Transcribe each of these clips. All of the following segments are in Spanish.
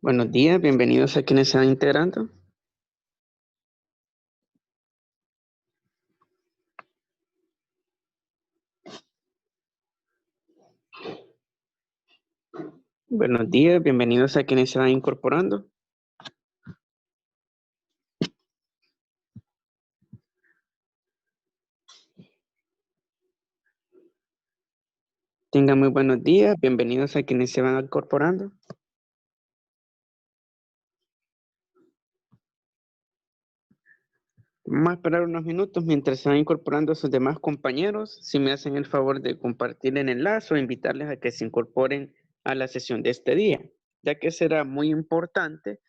Buenos días, bienvenidos a quienes se van integrando. Buenos días, bienvenidos a quienes se van incorporando. Tengan muy buenos días, bienvenidos a quienes se van incorporando. Vamos a esperar unos minutos mientras se van incorporando sus demás compañeros. Si me hacen el favor de compartir el enlace o invitarles a que se incorporen a la sesión de este día, ya que será muy importante.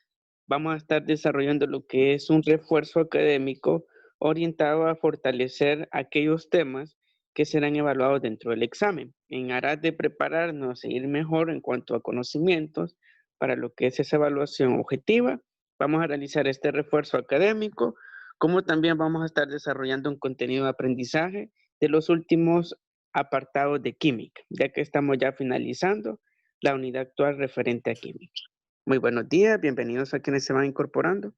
Vamos a estar desarrollando lo que es un refuerzo académico orientado a fortalecer aquellos temas que serán evaluados dentro del examen, en aras de prepararnos e ir mejor en cuanto a conocimientos para lo que es esa evaluación objetiva. Vamos a realizar este refuerzo académico, como también vamos a estar desarrollando un contenido de aprendizaje de los últimos apartados de química, ya que estamos ya finalizando la unidad actual referente a química. Muy buenos días, bienvenidos a quienes se van incorporando.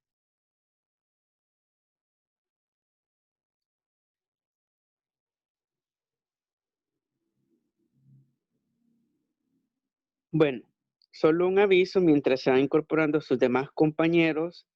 Bueno, solo un aviso, mientras se van incorporando sus demás compañeros,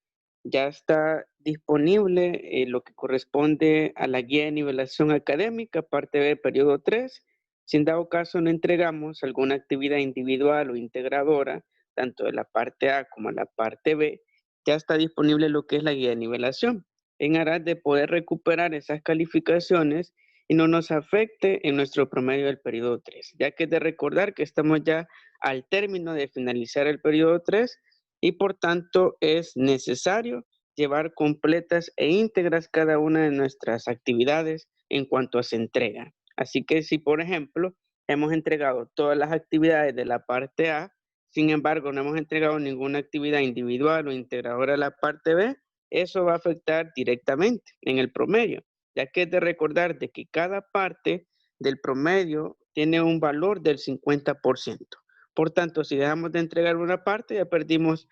ya está disponible lo que corresponde a la guía de nivelación académica, parte B, periodo 3. Si en dado caso no entregamos alguna actividad individual o integradora, tanto de la parte A como de la parte B, ya está disponible lo que es la guía de nivelación, en aras de poder recuperar esas calificaciones y no nos afecte en nuestro promedio del periodo 3, ya que es de recordar que estamos ya al término de finalizar el periodo 3 y por tanto es necesario llevar completas e íntegras cada una de nuestras actividades en cuanto a se entrega. Así que si, por ejemplo, hemos entregado todas las actividades de la parte A, sin embargo, no hemos entregado ninguna actividad individual o integradora de la parte B, eso va a afectar directamente en el promedio, ya que es de recordar de que cada parte del promedio tiene un valor del 50%. Por tanto, si dejamos de entregar una parte, ya perdimos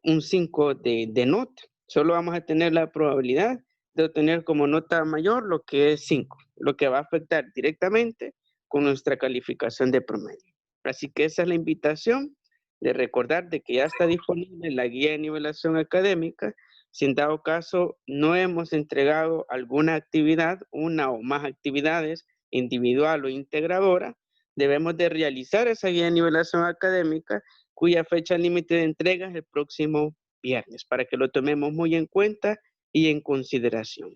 un 5 de nota. Solo vamos a tener la probabilidad de obtener como nota mayor lo que es 5, lo que va a afectar directamente con nuestra calificación de promedio. Así que esa es la invitación de recordar de que ya está disponible la guía de nivelación académica. Si en dado caso no hemos entregado alguna actividad, una o más actividades individual o integradora, debemos de realizar esa guía de nivelación académica cuya fecha límite de entrega es el próximo viernes, para que lo tomemos muy en cuenta y en consideración.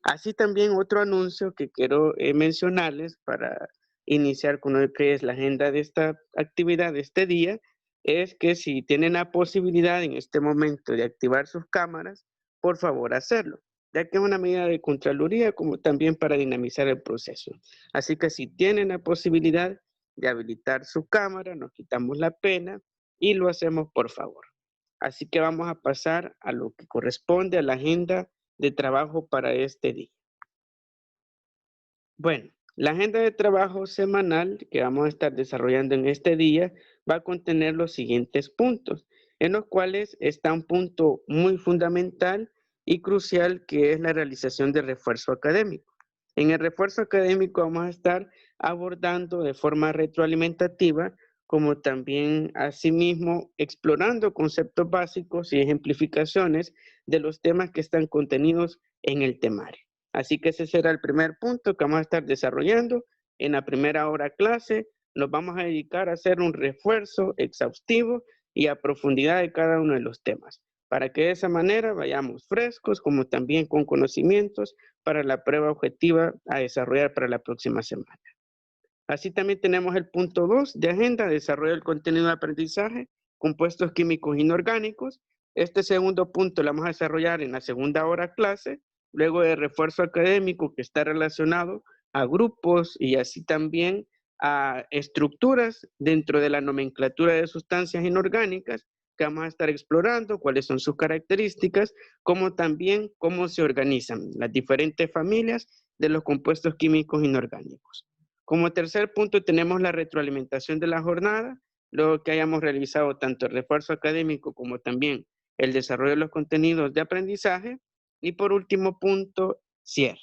Así también otro anuncio que quiero mencionarles para iniciar con lo que es la agenda de esta actividad de este día, es que si tienen la posibilidad en este momento de activar sus cámaras, por favor hacerlo, ya que es una medida de Contraloría como también para dinamizar el proceso. Así que si tienen la posibilidad de habilitar su cámara, nos quitamos la pena y lo hacemos por favor. Así que vamos a pasar a lo que corresponde a la agenda de trabajo para este día. Bueno, la agenda de trabajo semanal que vamos a estar desarrollando en este día va a contener los siguientes puntos, en los cuales está un punto muy fundamental y crucial que es la realización de refuerzo académico. En el refuerzo académico vamos a estar abordando de forma retroalimentativa como también asimismo explorando conceptos básicos y ejemplificaciones de los temas que están contenidos en el temario. Así que ese será el primer punto que vamos a estar desarrollando en la primera hora clase. Nos vamos a dedicar a hacer un refuerzo exhaustivo y a profundidad de cada uno de los temas, para que de esa manera vayamos frescos, como también con conocimientos para la prueba objetiva a desarrollar para la próxima semana. Así también tenemos el punto 2 de agenda, desarrollo del contenido de aprendizaje, compuestos químicos inorgánicos. Este segundo punto lo vamos a desarrollar en la segunda hora clase, luego de refuerzo académico que está relacionado a grupos y así también a estructuras dentro de la nomenclatura de sustancias inorgánicas que vamos a estar explorando, cuáles son sus características, como también cómo se organizan las diferentes familias de los compuestos químicos inorgánicos. Como tercer punto tenemos la retroalimentación de la jornada, luego que hayamos realizado tanto el refuerzo académico como también el desarrollo de los contenidos de aprendizaje. Y por último punto, cierre.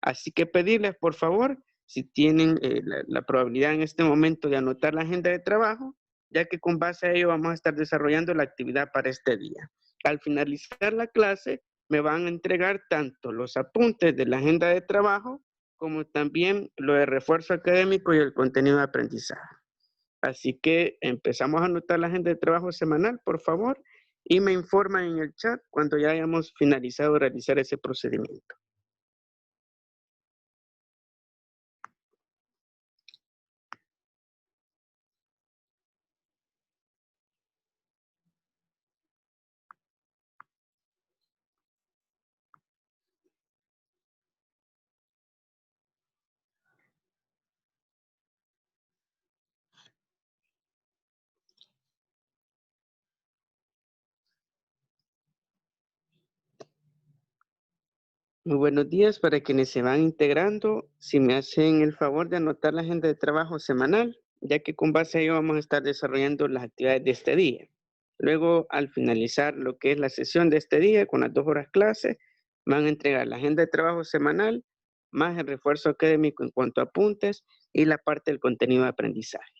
Así que pedirles, por favor, si tienen la probabilidad en este momento de anotar la agenda de trabajo, ya que con base a ello vamos a estar desarrollando la actividad para este día. Al finalizar la clase, me van a entregar tanto los apuntes de la agenda de trabajo como también lo de refuerzo académico y el contenido de aprendizaje. Así que empezamos a anotar la agenda de trabajo semanal, por favor, y me informan en el chat cuando ya hayamos finalizado de realizar ese procedimiento. Muy buenos días para quienes se van integrando. Si me hacen el favor de anotar la agenda de trabajo semanal, ya que con base a ello vamos a estar desarrollando las actividades de este día. Luego, al finalizar lo que es la sesión de este día, con las 2 horas clase, van a entregar la agenda de trabajo semanal, más el refuerzo académico en cuanto a apuntes y la parte del contenido de aprendizaje.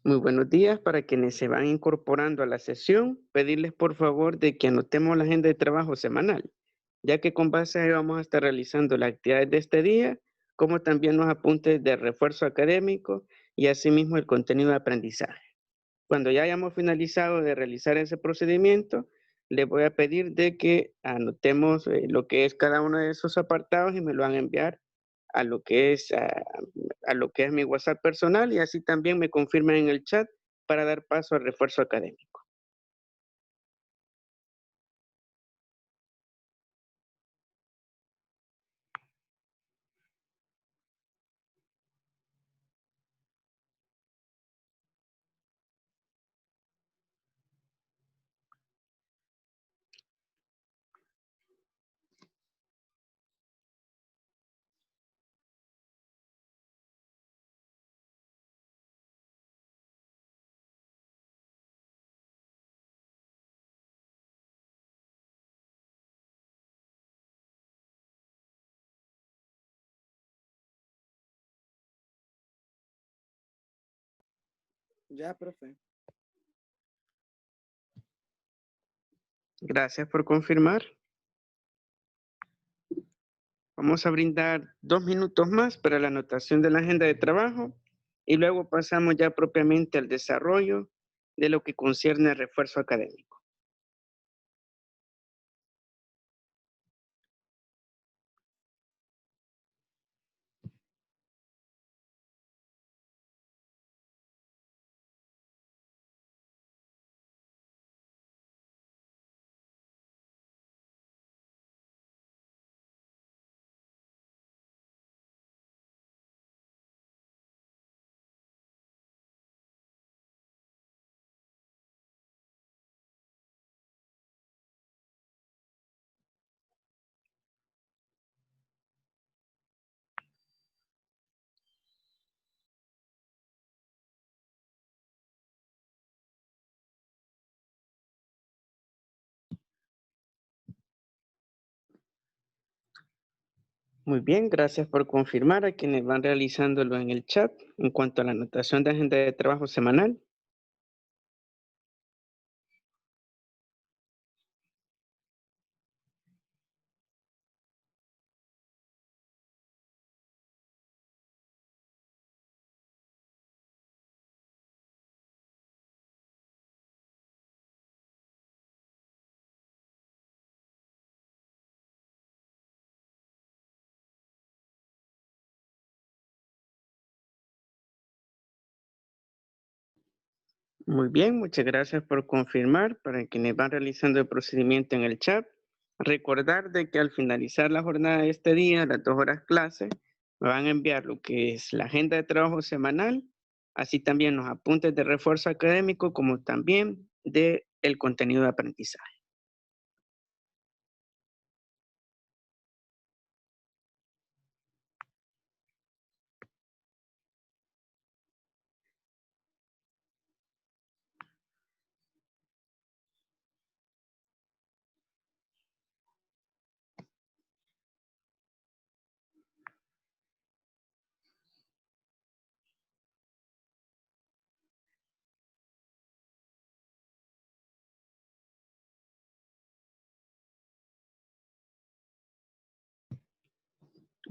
Muy buenos días para quienes se van incorporando a la sesión. Pedirles por favor de que anotemos la agenda de trabajo semanal, ya que con base a ello vamos a estar realizando las actividades de este día, como también los apuntes de refuerzo académico y asimismo el contenido de aprendizaje. Cuando ya hayamos finalizado de realizar ese procedimiento, les voy a pedir de que anotemos lo que es cada uno de esos apartados y me lo van a enviar a lo que es a lo que es mi WhatsApp personal y así también me confirman en el chat para dar paso al refuerzo académico. Ya, profe. Gracias por confirmar. Vamos a brindar 2 minutos más para la anotación de la agenda de trabajo y luego pasamos ya propiamente al desarrollo de lo que concierne al refuerzo académico. Muy bien, gracias por confirmar a quienes van realizándolo en el chat en cuanto a la anotación de agenda de trabajo semanal. Muy bien, muchas gracias por confirmar para quienes van realizando el procedimiento en el chat. Recordar de que al finalizar la jornada de este día, las 2 horas clase, me van a enviar lo que es la agenda de trabajo semanal, así también los apuntes de refuerzo académico, como también de el contenido de aprendizaje.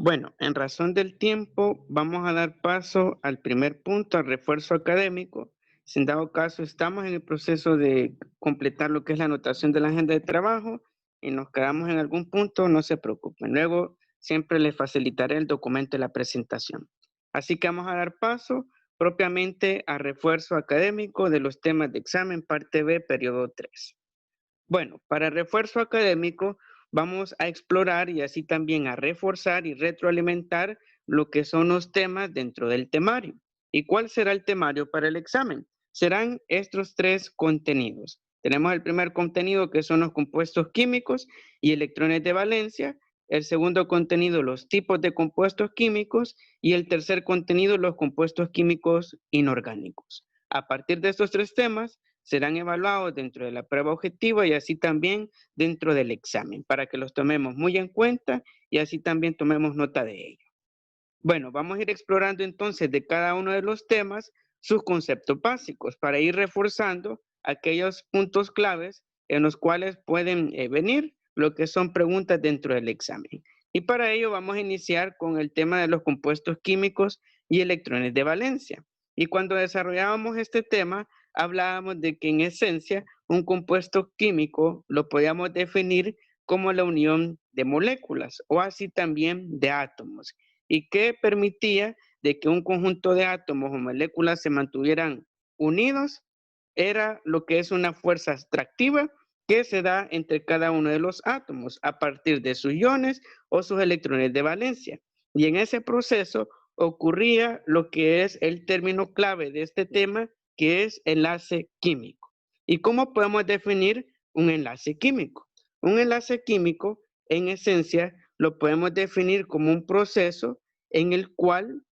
Bueno, en razón del tiempo, vamos a dar paso al primer punto, al refuerzo académico. Si en dado caso estamos en el proceso de completar lo que es la anotación de la agenda de trabajo y nos quedamos en algún punto, no se preocupen. Luego siempre les facilitaré el documento de la presentación. Así que vamos a dar paso propiamente a refuerzo académico de los temas de examen, parte B, periodo 3. Bueno, para refuerzo académico vamos a explorar y así también a reforzar y retroalimentar lo que son los temas dentro del temario. ¿Y cuál será el temario para el examen? Serán estos 3 contenidos. Tenemos el primer contenido que son los compuestos químicos y electrones de valencia. El segundo contenido, los tipos de compuestos químicos. Y el tercer contenido, los compuestos químicos inorgánicos. A partir de estos 3 temas, serán evaluados dentro de la prueba objetiva y así también dentro del examen, para que los tomemos muy en cuenta y así también tomemos nota de ello. Bueno, vamos a ir explorando entonces de cada uno de los temas sus conceptos básicos para ir reforzando aquellos puntos claves en los cuales pueden venir lo que son preguntas dentro del examen. Y para ello vamos a iniciar con el tema de los compuestos químicos y electrones de valencia. Y cuando desarrollábamos este tema, hablábamos de que en esencia un compuesto químico lo podíamos definir como la unión de moléculas o así también de átomos y que permitía de que un conjunto de átomos o moléculas se mantuvieran unidos, era lo que es una fuerza atractiva que se da entre cada uno de los átomos a partir de sus iones o sus electrones de valencia. Y en ese proceso ocurría lo que es el término clave de este tema, que es enlace químico. ¿Y cómo podemos definir un enlace químico? Un enlace químico, en esencia, lo podemos definir como un proceso en el cual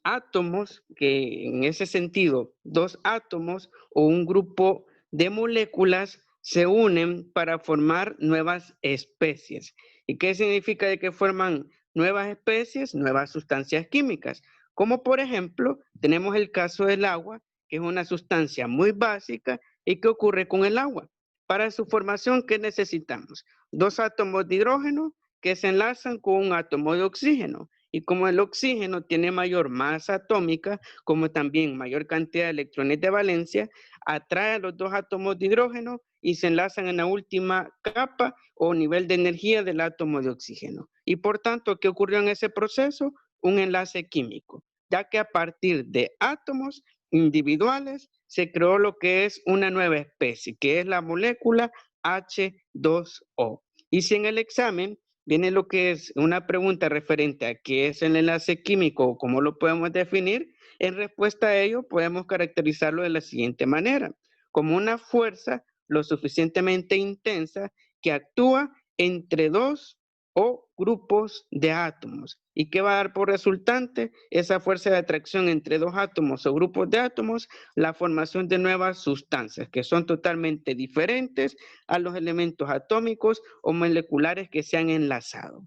átomos, que en ese sentido, 2 átomos o un grupo de moléculas se unen para formar nuevas especies. ¿Y qué significa de que forman nuevas especies? Nuevas sustancias químicas. Como por ejemplo, tenemos el caso del agua, que es una sustancia muy básica y que ocurre con el agua. Para su formación, ¿qué necesitamos? 2 átomos de hidrógeno que se enlazan con un átomo de oxígeno. Y como el oxígeno tiene mayor masa atómica, como también mayor cantidad de electrones de valencia, atrae a los 2 átomos de hidrógeno y se enlazan en la última capa o nivel de energía del átomo de oxígeno. Y por tanto, ¿qué ocurrió en ese proceso? Un enlace químico, ya que a partir de átomos individuales se creó lo que es una nueva especie, que es la molécula H2O. Y si en el examen viene lo que es una pregunta referente a qué es el enlace químico o cómo lo podemos definir, en respuesta a ello podemos caracterizarlo de la siguiente manera, como una fuerza lo suficientemente intensa que actúa entre 2 o grupos de átomos. ¿Y qué va a dar por resultante? Esa fuerza de atracción entre 2 átomos o grupos de átomos, la formación de nuevas sustancias que son totalmente diferentes a los elementos atómicos o moleculares que se han enlazado.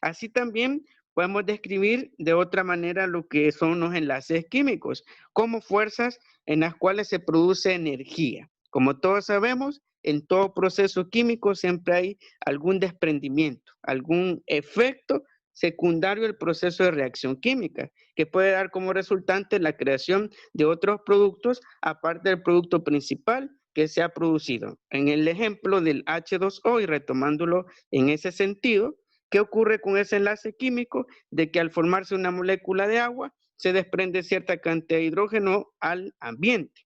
Así también podemos describir de otra manera lo que son los enlaces químicos, como fuerzas en las cuales se produce energía. Como todos sabemos, en todo proceso químico siempre hay algún desprendimiento, algún efecto secundario del proceso de reacción química, que puede dar como resultante la creación de otros productos aparte del producto principal que se ha producido. En el ejemplo del H2O, y retomándolo en ese sentido, ¿qué ocurre con ese enlace químico? De que al formarse una molécula de agua, se desprende cierta cantidad de hidrógeno al ambiente.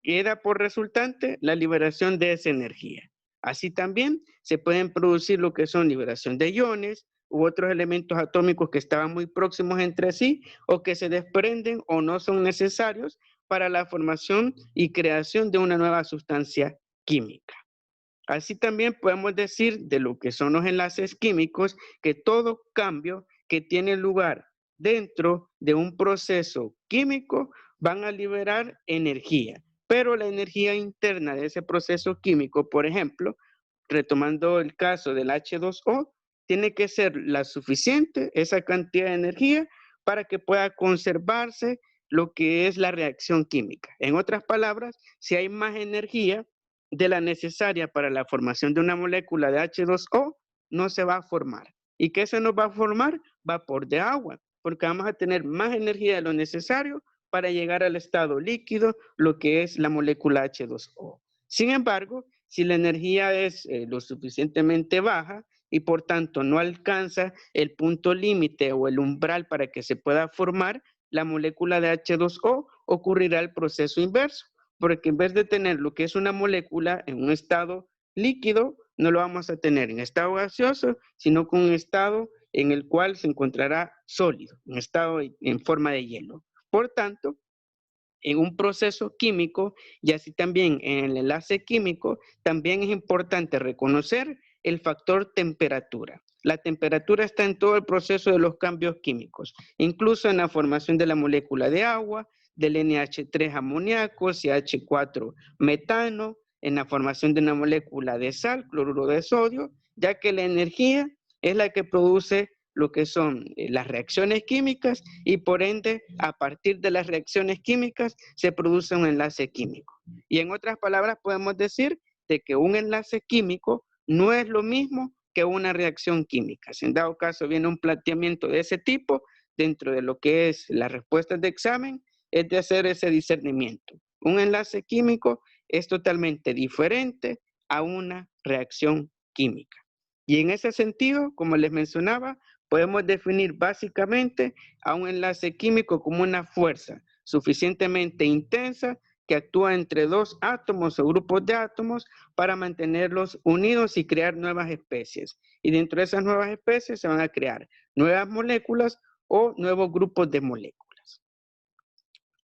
Queda por resultante la liberación de esa energía. Así también se pueden producir lo que son liberación de iones u otros elementos atómicos que estaban muy próximos entre sí o que se desprenden o no son necesarios para la formación y creación de una nueva sustancia química. Así también podemos decir de lo que son los enlaces químicos que todo cambio que tiene lugar dentro de un proceso químico van a liberar energía, pero la energía interna de ese proceso químico, por ejemplo, retomando el caso del H2O, tiene que ser la suficiente, esa cantidad de energía, para que pueda conservarse lo que es la reacción química. En otras palabras, si hay más energía de la necesaria para la formación de una molécula de H2O, no se va a formar. ¿Y qué se nos va a formar? Vapor de agua, porque vamos a tener más energía de lo necesario para llegar al estado líquido, lo que es la molécula H2O. Sin embargo, si la energía es lo suficientemente baja y por tanto no alcanza el punto límite o el umbral para que se pueda formar la molécula de H2O, ocurrirá el proceso inverso, porque en vez de tener lo que es una molécula en un estado líquido, no lo vamos a tener en estado gaseoso, sino con un estado en el cual se encontrará sólido, en estado en forma de hielo. Por tanto, en un proceso químico y así también en el enlace químico, también es importante reconocer el factor temperatura. La temperatura está en todo el proceso de los cambios químicos, incluso en la formación de la molécula de agua, del NH3 amoníaco, CH4 metano, en la formación de una molécula de sal, cloruro de sodio, ya que la energía es la que produce lo que son las reacciones químicas y por ende a partir de las reacciones químicas se produce un enlace químico. Y en otras palabras podemos decir de que un enlace químico no es lo mismo que una reacción química. Si en dado caso viene un planteamiento de ese tipo, dentro de lo que es las respuestas de examen, es de hacer ese discernimiento. Un enlace químico es totalmente diferente a una reacción química. Y en ese sentido, como les mencionaba, podemos definir básicamente a un enlace químico como una fuerza suficientemente intensa que actúa entre dos átomos o grupos de átomos para mantenerlos unidos y crear nuevas especies. Y dentro de esas nuevas especies se van a crear nuevas moléculas o nuevos grupos de moléculas.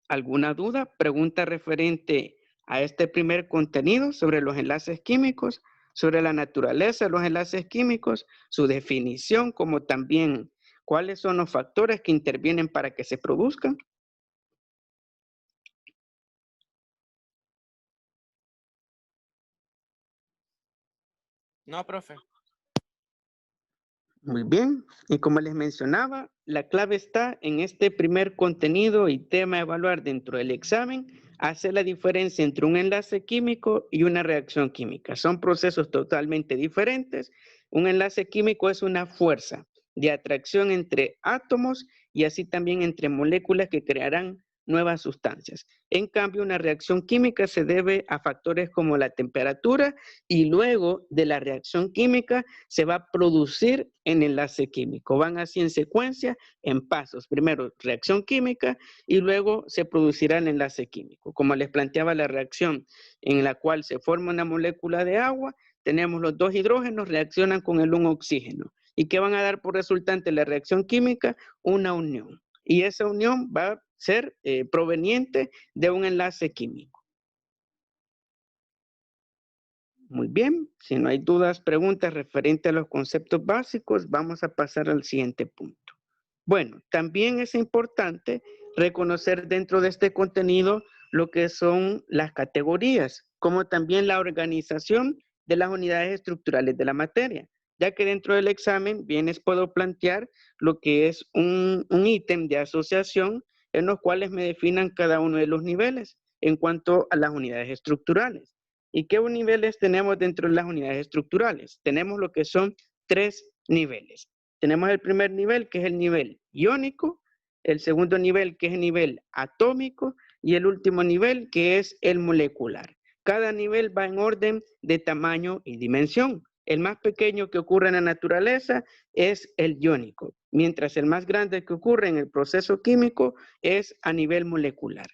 ¿Alguna duda? Pregunta referente a este primer contenido sobre los enlaces químicos, sobre la naturaleza de los enlaces químicos, su definición, como también cuáles son los factores que intervienen para que se produzcan. No, profe. Muy bien, y como les mencionaba, la clave está en este primer contenido y tema a evaluar dentro del examen, hacer la diferencia entre un enlace químico y una reacción química. Son procesos totalmente diferentes. Un enlace químico es una fuerza de atracción entre átomos y así también entre moléculas que crearán nuevas sustancias. En cambio, una reacción química se debe a factores como la temperatura y luego de la reacción química se va a producir en enlace químico. Van así en secuencia, en pasos. Primero reacción química y luego se producirá el enlace químico. Como les planteaba la reacción en la cual se forma una molécula de agua, tenemos los dos hidrógenos, reaccionan con el un oxígeno. ¿Y qué van a dar por resultante la reacción química? Una unión. Y esa unión va a ser proveniente de un enlace químico. Muy bien, si no hay dudas, preguntas referentes a los conceptos básicos, vamos a pasar al siguiente punto. Bueno, también es importante reconocer dentro de este contenido lo que son las categorías, como también la organización de las unidades estructurales de la materia. ya que dentro del examen bien puedo plantear lo que es un ítem de asociación en los cuales me definan cada uno de los niveles en cuanto a las unidades estructurales. ¿Y qué niveles tenemos dentro de las unidades estructurales? Tenemos lo que son 3 niveles. Tenemos el primer nivel, que es el nivel iónico, el segundo nivel, que es el nivel atómico, y el último nivel, que es el molecular. Cada nivel va en orden de tamaño y dimensión. El más pequeño que ocurre en la naturaleza es el iónico, mientras el más grande que ocurre en el proceso químico es a nivel molecular.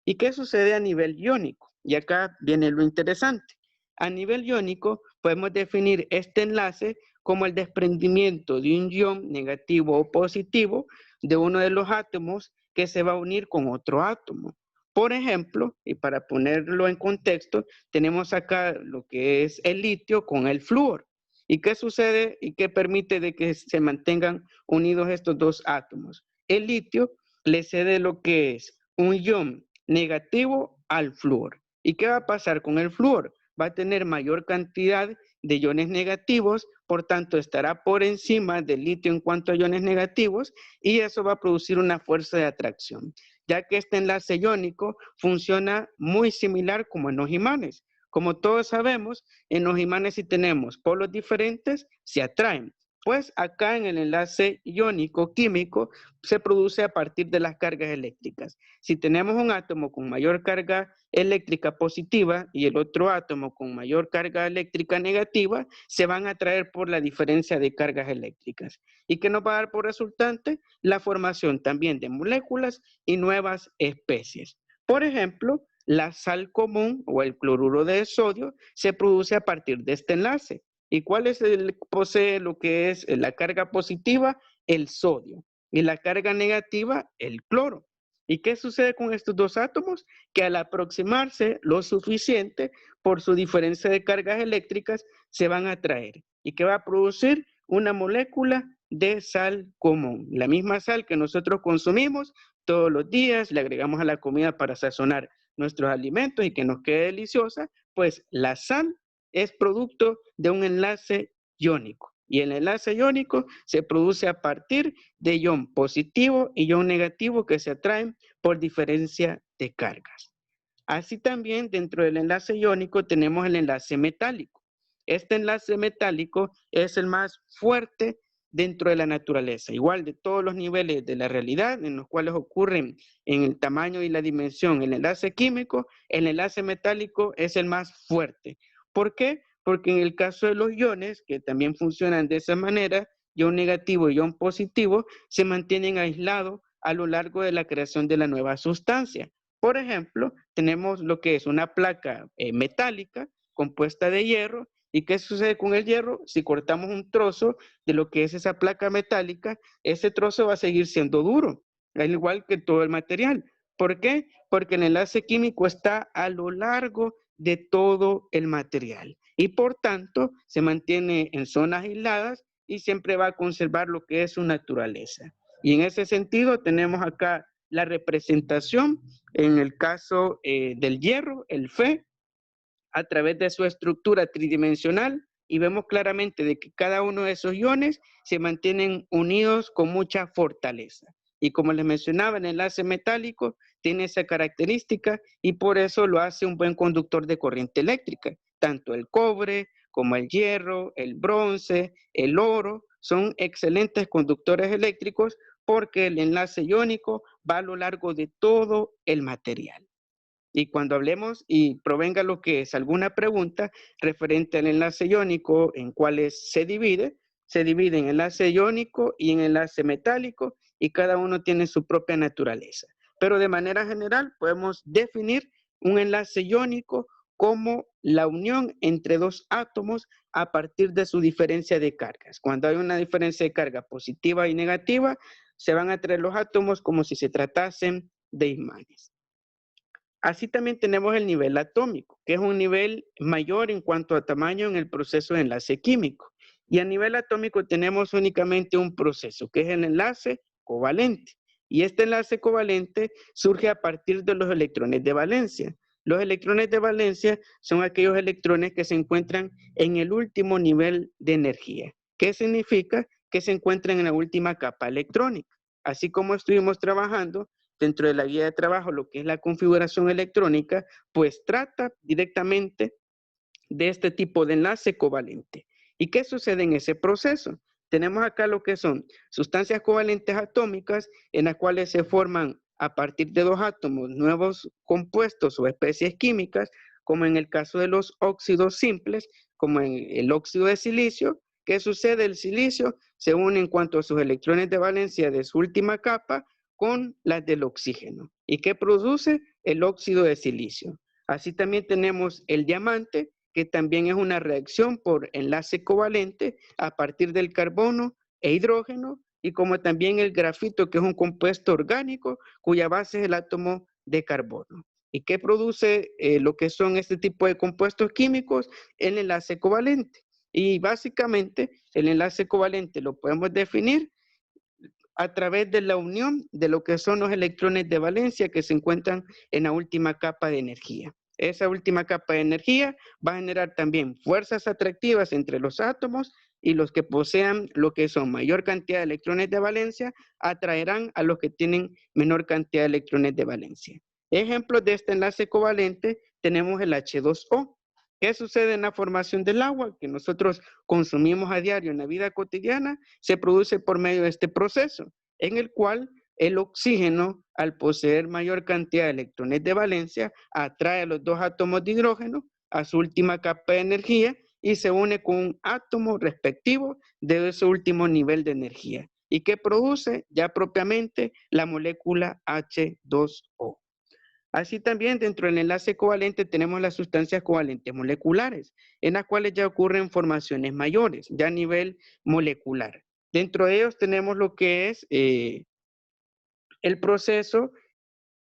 ¿Y qué sucede a nivel iónico? Y acá viene lo interesante. A nivel iónico podemos definir este enlace como el desprendimiento de un ion negativo o positivo de uno de los átomos que se va a unir con otro átomo. Por ejemplo, y para ponerlo en contexto, tenemos acá lo que es el litio con el flúor. ¿Y qué sucede y qué permite de que se mantengan unidos estos dos átomos? El litio le cede lo que es un ion negativo al flúor. ¿Y qué va a pasar con el flúor? Va a tener mayor cantidad de iones negativos, por tanto estará por encima del litio en cuanto a iones negativos y eso va a producir una fuerza de atracción, ya que este enlace iónico funciona muy similar como en los imanes. Como todos sabemos, en los imanes si tenemos polos diferentes, se atraen. Pues acá en el enlace iónico químico se produce a partir de las cargas eléctricas. Si tenemos un átomo con mayor carga eléctrica positiva y el otro átomo con mayor carga eléctrica negativa, se van a atraer por la diferencia de cargas eléctricas. ¿Y qué nos va a dar por resultante? La formación también de moléculas y nuevas especies. Por ejemplo, la sal común o el cloruro de sodio se produce a partir de este enlace. ¿Y cuál es posee lo que es la carga positiva? El sodio. Y la carga negativa, el cloro. ¿Y qué sucede con estos dos átomos? Que al aproximarse lo suficiente por su diferencia de cargas eléctricas, se van a atraer. ¿Y qué va a producir? Una molécula de sal común. La misma sal que nosotros consumimos todos los días, le agregamos a la comida para sazonar nuestros alimentos y que nos quede deliciosa, pues la sal es producto de un enlace iónico. Y el enlace iónico se produce a partir de ion positivo y ion negativo que se atraen por diferencia de cargas. Así también dentro del enlace iónico tenemos el enlace metálico. Este enlace metálico es el más fuerte dentro de la naturaleza, igual de todos los niveles de la realidad en los cuales ocurren en el tamaño y la dimensión el enlace químico, el enlace metálico es el más fuerte. ¿Por qué? Porque en el caso de los iones, que también funcionan de esa manera, ion negativo y ion positivo, se mantienen aislados a lo largo de la creación de la nueva sustancia. Por ejemplo, tenemos lo que es una placa metálica compuesta de hierro. ¿Y qué sucede con el hierro? Si cortamos un trozo de lo que es esa placa metálica, ese trozo va a seguir siendo duro, al igual que todo el material. ¿Por qué? Porque el enlace químico está a lo largo de todo el material y por tanto se mantiene en zonas aisladas y siempre va a conservar lo que es su naturaleza. Y en ese sentido tenemos acá la representación en el caso del hierro, el Fe, a través de su estructura tridimensional y vemos claramente de que cada uno de esos iones se mantienen unidos con mucha fortaleza. Y como les mencionaba, el enlace metálico tiene esa característica y por eso lo hace un buen conductor de corriente eléctrica. Tanto el cobre como el hierro, el bronce, el oro, son excelentes conductores eléctricos porque el enlace iónico va a lo largo de todo el material. Y cuando hablemos y provenga lo que es alguna pregunta referente al enlace iónico en cuáles se divide en enlace iónico y en enlace metálico y cada uno tiene su propia naturaleza. Pero de manera general podemos definir un enlace iónico como la unión entre dos átomos a partir de su diferencia de cargas. Cuando hay una diferencia de carga positiva y negativa, se van a traer los átomos como si se tratasen de imanes. Así también tenemos el nivel atómico, que es un nivel mayor en cuanto a tamaño en el proceso de enlace químico. Y a nivel atómico tenemos únicamente un proceso, que es el enlace covalente. Y este enlace covalente surge a partir de los electrones de valencia. Los electrones de valencia son aquellos electrones que se encuentran en el último nivel de energía. ¿Qué significa? Que se encuentran en la última capa electrónica. Así como estuvimos trabajando dentro de la guía de trabajo, lo que es la configuración electrónica, pues trata directamente de este tipo de enlace covalente. ¿Y qué sucede en ese proceso? Tenemos acá lo que son sustancias covalentes atómicas en las cuales se forman a partir de dos átomos nuevos compuestos o especies químicas, como en el caso de los óxidos simples, como en el óxido de silicio. ¿Qué sucede? El silicio se une en cuanto a sus electrones de valencia de su última capa con las del oxígeno. ¿Y qué produce? El óxido de silicio. Así también tenemos el diamante, que también es una reacción por enlace covalente a partir del carbono e hidrógeno, y como también el grafito, que es un compuesto orgánico cuya base es el átomo de carbono. ¿Y qué produce lo que son este tipo de compuestos químicos? El enlace covalente. Y básicamente el enlace covalente lo podemos definir a través de la unión de lo que son los electrones de valencia que se encuentran en la última capa de energía. Esa última capa de energía va a generar también fuerzas atractivas entre los átomos, y los que posean lo que son mayor cantidad de electrones de valencia atraerán a los que tienen menor cantidad de electrones de valencia. Ejemplos de este enlace covalente tenemos el H2O. ¿Qué sucede en la formación del agua que nosotros consumimos a diario en la vida cotidiana? Se produce por medio de este proceso, en el cual el oxígeno, al poseer mayor cantidad de electrones de valencia, atrae a los dos átomos de hidrógeno a su última capa de energía y se une con un átomo respectivo de ese último nivel de energía. ¿Y qué produce? Ya propiamente la molécula H2O. Así también dentro del enlace covalente tenemos las sustancias covalentes moleculares, en las cuales ya ocurren formaciones mayores, ya a nivel molecular. Dentro de ellos tenemos lo que es el proceso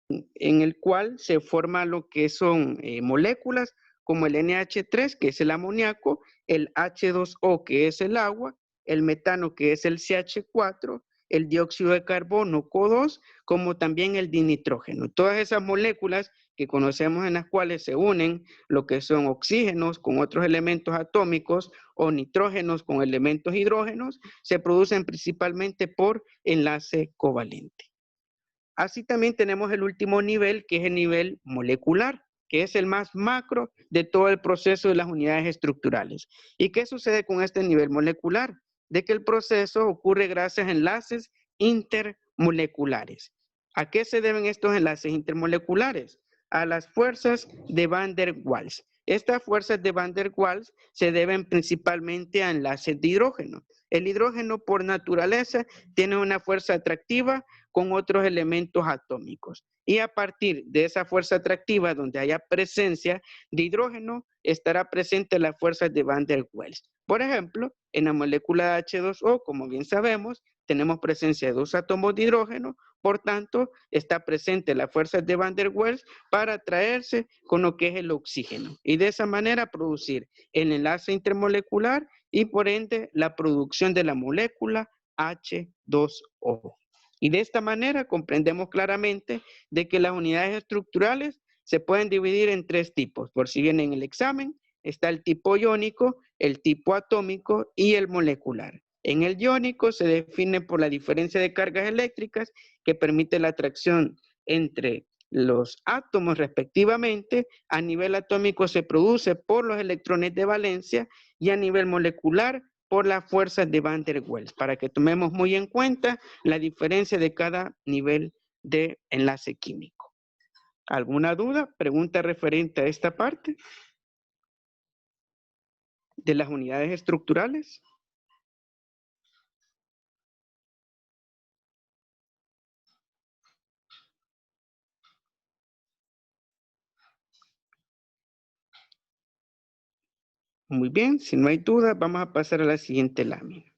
en el cual se forma lo que son moléculas como el NH3, que es el amoníaco, el H2O, que es el agua, el metano, que es el CH4, el dióxido de carbono, CO2, como también el dinitrógeno. Todas esas moléculas que conocemos en las cuales se unen lo que son oxígenos con otros elementos atómicos o nitrógenos con elementos hidrógenos, se producen principalmente por enlace covalente. Así también tenemos el último nivel, que es el nivel molecular, que es el más macro de todo el proceso de las unidades estructurales. ¿Y qué sucede con este nivel molecular? De que el proceso ocurre gracias a enlaces intermoleculares. ¿A qué se deben estos enlaces intermoleculares? A las fuerzas de Van der Waals. Estas fuerzas de Van der Waals se deben principalmente a enlaces de hidrógeno. El hidrógeno por naturaleza tiene una fuerza atractiva con otros elementos atómicos. Y a partir de esa fuerza atractiva, donde haya presencia de hidrógeno, estará presente las fuerzas de Van der Waals. Por ejemplo, en la molécula de H2O, como bien sabemos, tenemos presencia de dos átomos de hidrógeno, por tanto, está presente la fuerza de Van der Waals para atraerse con lo que es el oxígeno. Y de esa manera producir el enlace intermolecular y por ende la producción de la molécula H2O. Y de esta manera comprendemos claramente de que las unidades estructurales se pueden dividir en tres tipos. Por si viene en el examen, está el tipo iónico, el tipo atómico y el molecular. En el iónico se define por la diferencia de cargas eléctricas que permite la atracción entre los átomos respectivamente. A nivel atómico se produce por los electrones de valencia y a nivel molecular por las fuerzas de Van der Waals, para que tomemos muy en cuenta la diferencia de cada nivel de enlace químico. ¿Alguna duda? ¿Pregunta referente a esta parte de las unidades estructurales? Muy bien, si no hay duda, vamos a pasar a la siguiente lámina.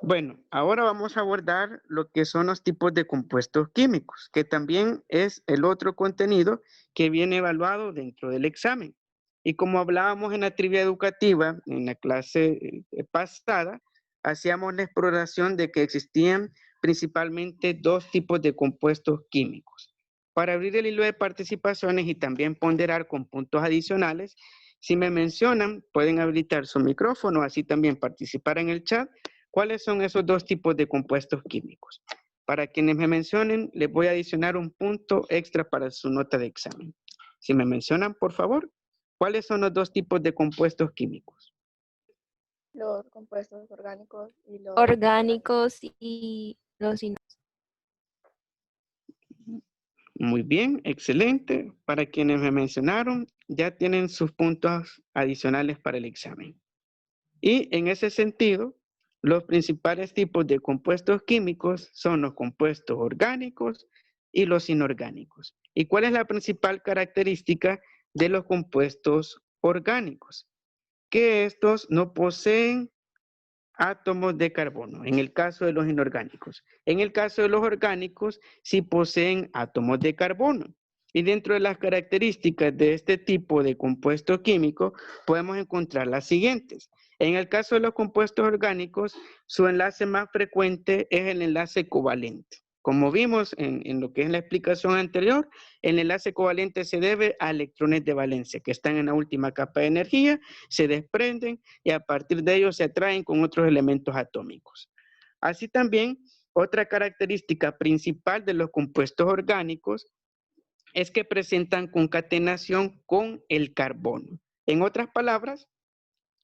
Bueno, ahora vamos a abordar lo que son los tipos de compuestos químicos, que también es el otro contenido que viene evaluado dentro del examen. Y como hablábamos en la trivia educativa, en la clase pasada, hacíamos la exploración de que existían principalmente dos tipos de compuestos químicos. Para abrir el hilo de participaciones y también ponderar con puntos adicionales, Si me mencionan, pueden habilitar su micrófono, así también participar en el chat. ¿Cuáles son esos dos tipos de compuestos químicos? Para quienes me mencionen, les voy a adicionar un punto extra para su nota de examen. Si me mencionan, por favor, ¿cuáles son los dos tipos de compuestos químicos? Los compuestos orgánicos y los Orgánicos y los Muy bien, excelente. Para quienes me mencionaron, ya tienen sus puntos adicionales para el examen. Y en ese sentido, los principales tipos de compuestos químicos son los compuestos orgánicos y los inorgánicos. ¿Y cuál es la principal característica de los compuestos orgánicos? Que estos no poseen átomos de carbono, en el caso de los inorgánicos. En el caso de los orgánicos, sí poseen átomos de carbono. Y dentro de las características de este tipo de compuesto químico, podemos encontrar las siguientes. En el caso de los compuestos orgánicos, su enlace más frecuente es el enlace covalente. Como vimos en lo que es la explicación anterior, el enlace covalente se debe a electrones de valencia que están en la última capa de energía, se desprenden y a partir de ellos se atraen con otros elementos atómicos. Así también, otra característica principal de los compuestos orgánicos es que presentan concatenación con el carbono. En otras palabras,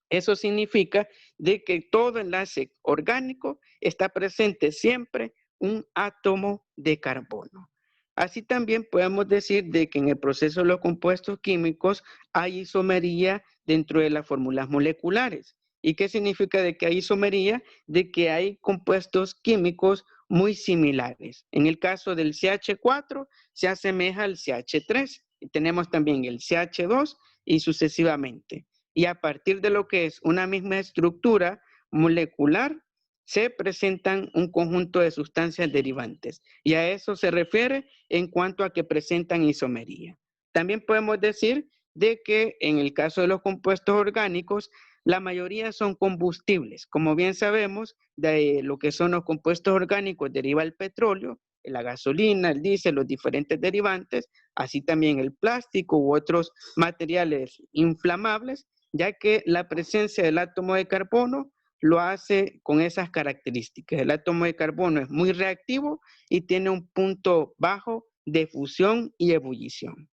eso significa de que todo enlace orgánico está presente siempre un átomo de carbono. Así también podemos decir de que en el proceso de los compuestos químicos hay isomería dentro de las fórmulas moleculares. ¿Y qué significa de que hay isomería? De que hay compuestos químicos muy similares. En el caso del CH4 se asemeja al CH3 y tenemos también el CH2 y sucesivamente. Y a partir de lo que es una misma estructura molecular, se presentan un conjunto de sustancias derivantes. Y a eso se refiere en cuanto a que presentan isomería. También podemos decir de que en el caso de los compuestos orgánicos, la mayoría son combustibles. Como bien sabemos, de lo que son los compuestos orgánicos deriva el petróleo, la gasolina, el diésel, los diferentes derivantes, así también el plástico u otros materiales inflamables, ya que la presencia del átomo de carbono lo hace con esas características. El átomo de carbono es muy reactivo y tiene un punto bajo de fusión y ebullición.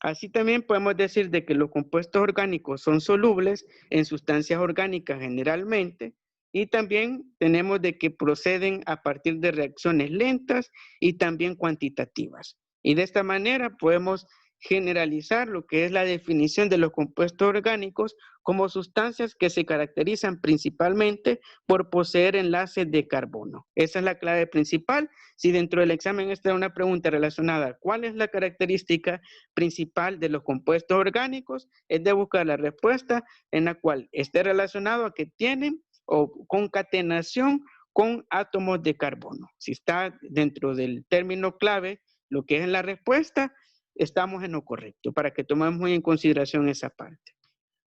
Así también podemos decir de que los compuestos orgánicos son solubles en sustancias orgánicas generalmente y también tenemos de que proceden a partir de reacciones lentas y también cuantitativas. Y de esta manera podemos generalizar lo que es la definición de los compuestos orgánicos como sustancias que se caracterizan principalmente por poseer enlaces de carbono. Esa es la clave principal. Si dentro del examen está una pregunta relacionada, ¿cuál es la característica principal de los compuestos orgánicos? Es de buscar la respuesta en la cual esté relacionado a que tienen o concatenación con átomos de carbono. Si está dentro del término clave, lo que es en la respuesta, estamos en lo correcto, para que tomemos muy en consideración esa parte.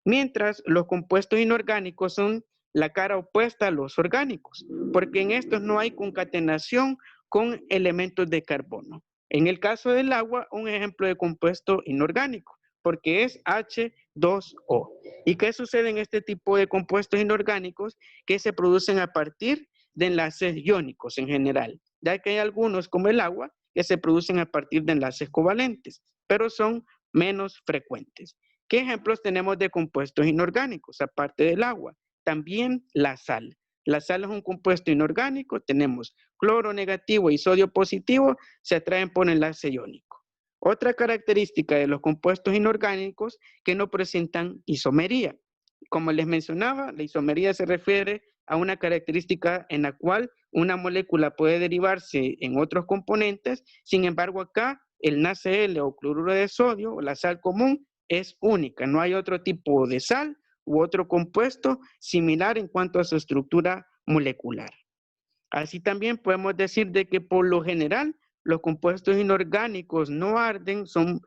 Mientras los compuestos inorgánicos son la cara opuesta a los orgánicos, porque en estos no hay concatenación con elementos de carbono. En el caso del agua, un ejemplo de compuesto inorgánico, porque es H2O. ¿Y qué sucede en este tipo de compuestos inorgánicos? Que se producen a partir de enlaces iónicos en general, ya que hay algunos como el agua que se producen a partir de enlaces covalentes, pero son menos frecuentes. ¿Qué ejemplos tenemos de compuestos inorgánicos aparte del agua? También la sal. La sal es un compuesto inorgánico, tenemos cloro negativo y sodio positivo, se atraen por enlace iónico. Otra característica de los compuestos inorgánicos que no presentan isomería. Como les mencionaba, la isomería se refiere a una característica en la cual una molécula puede derivarse en otros componentes, sin embargo acá el NaCl o cloruro de sodio o la sal común es única, no hay otro tipo de sal u otro compuesto similar en cuanto a su estructura molecular. Así también podemos decir de que por lo general los compuestos inorgánicos no arden, son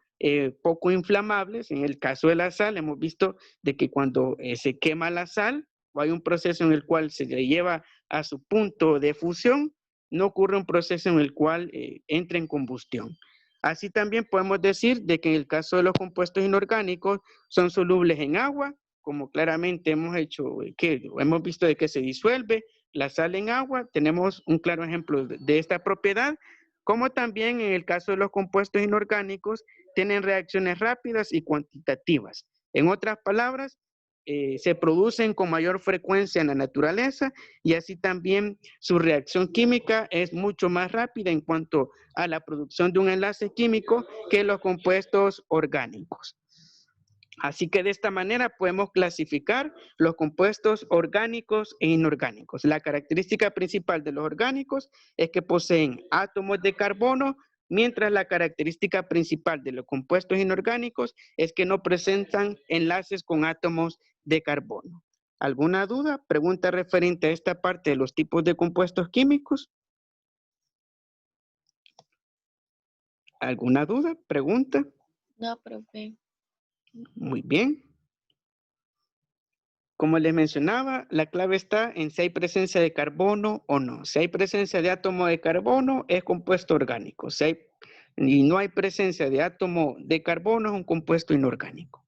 poco inflamables. En el caso de la sal hemos visto de que cuando se quema la sal o hay un proceso en el cual se le lleva a su punto de fusión, no ocurre un proceso en el cual entra en combustión. Así también podemos decir de que en el caso de los compuestos inorgánicos son solubles en agua, como claramente hemos visto de que se disuelve la sal en agua. Tenemos un claro ejemplo de esta propiedad, como también en el caso de los compuestos inorgánicos tienen reacciones rápidas y cuantitativas. En otras palabras, se producen con mayor frecuencia en la naturaleza y así también su reacción química es mucho más rápida en cuanto a la producción de un enlace químico que los compuestos orgánicos. Así que de esta manera podemos clasificar los compuestos orgánicos e inorgánicos. La característica principal de los orgánicos es que poseen átomos de carbono, mientras la característica principal de los compuestos inorgánicos es que no presentan enlaces con átomos de carbono. ¿Alguna duda? Pregunta referente a esta parte de los tipos de compuestos químicos. ¿Alguna duda? Pregunta. No, profe. Muy bien. Como les mencionaba, la clave está en si hay presencia de carbono o no. Si hay presencia de átomo de carbono, es compuesto orgánico. Y no hay presencia de átomo de carbono, es un compuesto inorgánico.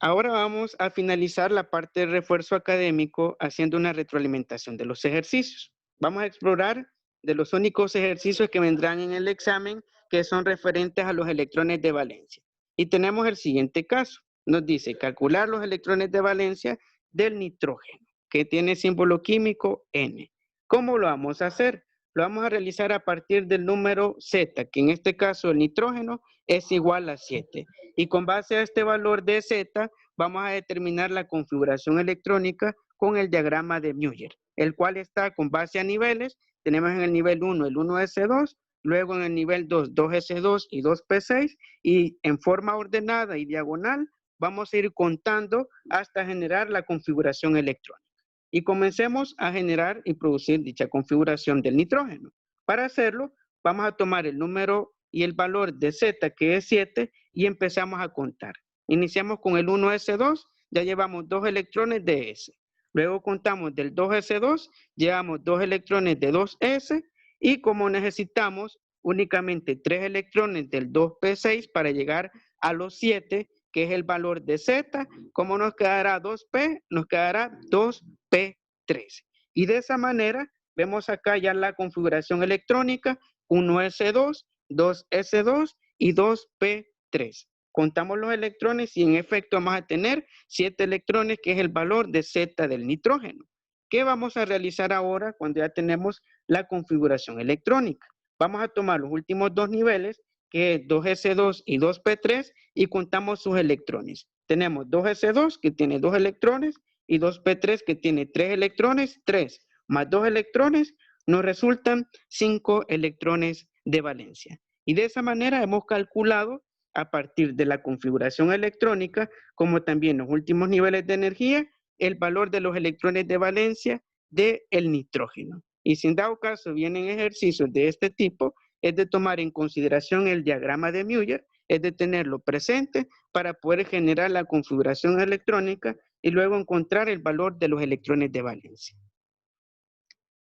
Ahora vamos a finalizar la parte de refuerzo académico haciendo una retroalimentación de los ejercicios. Vamos a explorar de los únicos ejercicios que vendrán en el examen que son referentes a los electrones de valencia. Y tenemos el siguiente caso. Nos dice calcular los electrones de valencia del nitrógeno, que tiene símbolo químico N. ¿Cómo lo vamos a hacer? Lo vamos a realizar a partir del número Z, que en este caso el nitrógeno es igual a 7. Y con base a este valor de Z, vamos a determinar la configuración electrónica con el diagrama de Mueller, el cual está con base a niveles. Tenemos en el nivel 1 el 1s2, luego en el nivel 2, 2s2 y 2p6, y en forma ordenada y diagonal vamos a ir contando hasta generar la configuración electrónica. Y comencemos a generar y producir dicha configuración del nitrógeno. Para hacerlo, vamos a tomar el número y el valor de Z, que es 7, y empezamos a contar. Iniciamos con el 1s2, ya llevamos 2 electrones de S. Luego contamos del 2s2, llevamos 2 electrones de 2s, y como necesitamos únicamente 3 electrones del 2p6 para llegar a los 7, que es el valor de Z, ¿cómo nos quedará 2p? Nos quedará 2p3. Y de esa manera vemos acá ya la configuración electrónica, 1s2, 2s2 y 2p3. Contamos los electrones y en efecto vamos a tener 7 electrones, que es el valor de Z del nitrógeno. ¿Qué vamos a realizar ahora cuando ya tenemos la configuración electrónica? Vamos a tomar los últimos dos niveles, que es 2s2 y 2p3, y contamos sus electrones. Tenemos 2s2, que tiene 2 electrones, y 2p3, que tiene 3 electrones. 3 más 2 electrones nos resultan 5 electrones de valencia. Y de esa manera hemos calculado a partir de la configuración electrónica, como también los últimos niveles de energía, el valor de los electrones de valencia del nitrógeno. Y si en dado caso vienen ejercicios de este tipo, es de tomar en consideración el diagrama de Mueller, es de tenerlo presente para poder generar la configuración electrónica y luego encontrar el valor de los electrones de valencia.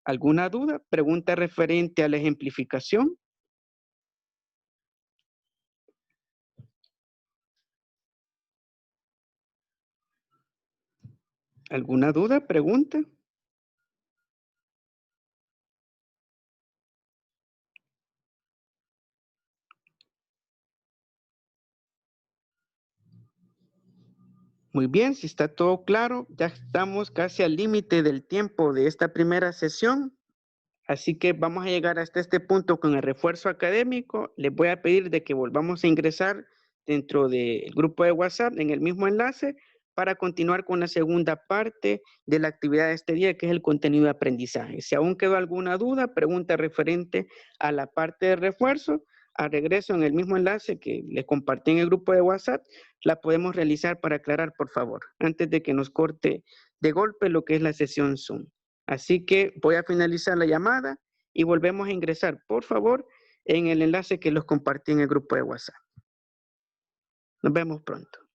¿Alguna duda? ¿Pregunta referente a la ejemplificación? ¿Alguna duda? ¿Pregunta? Muy bien, si está todo claro, ya estamos casi al límite del tiempo de esta primera sesión. Así que vamos a llegar hasta este punto con el refuerzo académico. Les voy a pedir de que volvamos a ingresar dentro del grupo de WhatsApp en el mismo enlace para continuar con la segunda parte de la actividad de este día, que es el contenido de aprendizaje. Si aún quedó alguna duda, pregunta referente a la parte de refuerzo, a regreso en el mismo enlace que les compartí en el grupo de WhatsApp, la podemos realizar para aclarar, por favor, antes de que nos corte de golpe lo que es la sesión Zoom. Así que voy a finalizar la llamada y volvemos a ingresar, por favor, en el enlace que los compartí en el grupo de WhatsApp. Nos vemos pronto.